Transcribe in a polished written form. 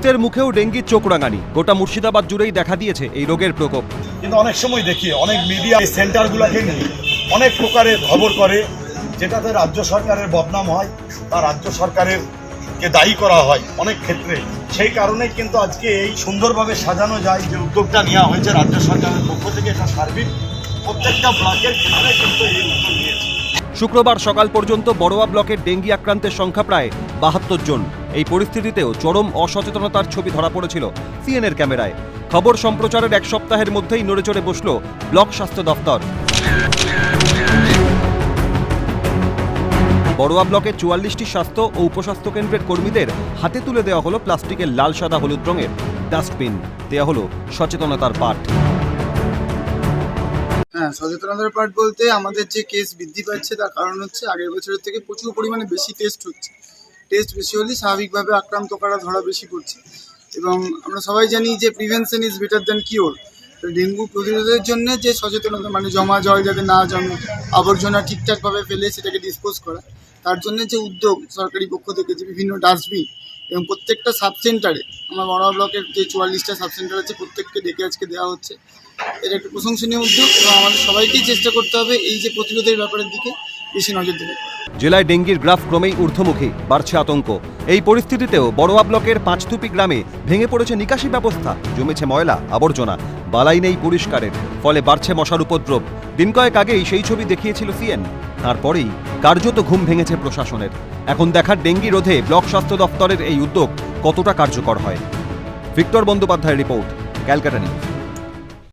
শীতের মুখেও ডেঙ্গির চোখ রাঙানি। গোটা মুর্শিদাবাদ জুড়েই দেখা দিয়েছে এই রোগের প্রকোপ। কিন্তু অনেক সময় দেখি অনেক মিডিয়া এই সেন্টারগুলোকে নিয়ে অনেক প্রকারের খবর করে, যেটাতে রাজ্য সরকারের বদনাম হয় বা রাজ্য সরকারের কে দায়ী করা হয় অনেক ক্ষেত্রে। সেই কারণেই কিন্তু আজকে এই সুন্দরভাবে সাজানো যায় যে উদ্যোগটা নেওয়া হয়েছে রাজ্য সরকারের পক্ষ থেকে। এটা সার্বিক প্রত্যেকটা ব্লকের ক্ষেত্রে কিন্তু এই উদ্যোগ নিয়েছে। শুক্রবার সকাল পর্যন্ত বড়োয়া ব্লকের ডেঙ্গি আক্রান্তের সংখ্যা প্রায় ৭২ জন। এই পরিস্থিতিতেও চরম অসচেতনতার ছবি ধরা পড়েছিল সিএনএর ক্যামেরায়। খবর সম্প্রচারের এক সপ্তাহের মধ্যেই নড়েচড়ে বসল ব্লক স্বাস্থ্য দফতর। বড়োয়া ব্লকের ৪৪টি স্বাস্থ্য ও উপস্বাস্থ্য কেন্দ্রের কর্মীদের হাতে তুলে দেওয়া হলো প্লাস্টিকের লাল সাদা হলুদ রঙের ডাস্টবিন। দেওয়া হলো সচেতনতার পাঠ। হ্যাঁ, সচেতনতার পাঠ বলতে আমাদের যে কেস বৃদ্ধি পাচ্ছে তার কারণ হচ্ছে আগের বছরের থেকে প্রচুর পরিমাণে বেশি টেস্ট হচ্ছে। টেস্ট বেশি হলেই স্বাভাবিকভাবে আক্রান্ত করা ধরা বেশি পড়ছে। এবং আমরা সবাই জানি যে prevention is better than cure. তো ডেঙ্গু প্রতিরোধের জন্য যে সচেতনতা, মানে জমা জল যাতে না জমে, আবর্জনা ঠিকঠাকভাবে ফেলে সেটাকে ডিসপোজ করা, তার জন্য যে উদ্যোগ সরকারি পক্ষ থেকে যে বিভিন্ন ডাস্টবিন এবং প্রত্যেকটা সাব সেন্টারে, আমার বড়োয়া ব্লকের যে ৪৪টা সাব সেন্টার আছে প্রত্যেককে ডেকে আজকে দেওয়া হচ্ছে, এটা একটা প্রশংসনীয় উদ্যোগ। এবং আমাদের সবাইকেই চেষ্টা করতে হবে এই যে প্রতিরোধের ব্যাপারের দিকে বেশি নজর দেবে। জেলায় ডেঙ্গির গ্রাফ ক্রমেই ঊর্ধ্বমুখী, বাড়ছে আতঙ্ক। এই পরিস্থিতিতেও বড়োয়া ব্লকের পাঁচথুপি গ্রামে ভেঙে পড়েছে নিকাশি ব্যবস্থা, জমেছে ময়লা আবর্জনা, বালাই নেই পরিষ্কারের, ফলে বাড়ছে মশার উপদ্রব। দিন কয়েক আগেই সেই ছবি দেখিয়েছিল সিএন। তারপরেই কার্যত ঘুম ভেঙেছে প্রশাসনের। এখন দেখার ডেঙ্গি রোধে ব্লক স্বাস্থ্য দফতরের এই উদ্যোগ কতটা কার্যকর হয়। ভিক্টর বন্দ্যোপাধ্যায়ের রিপোর্ট, ক্যালকাটা নিউজ।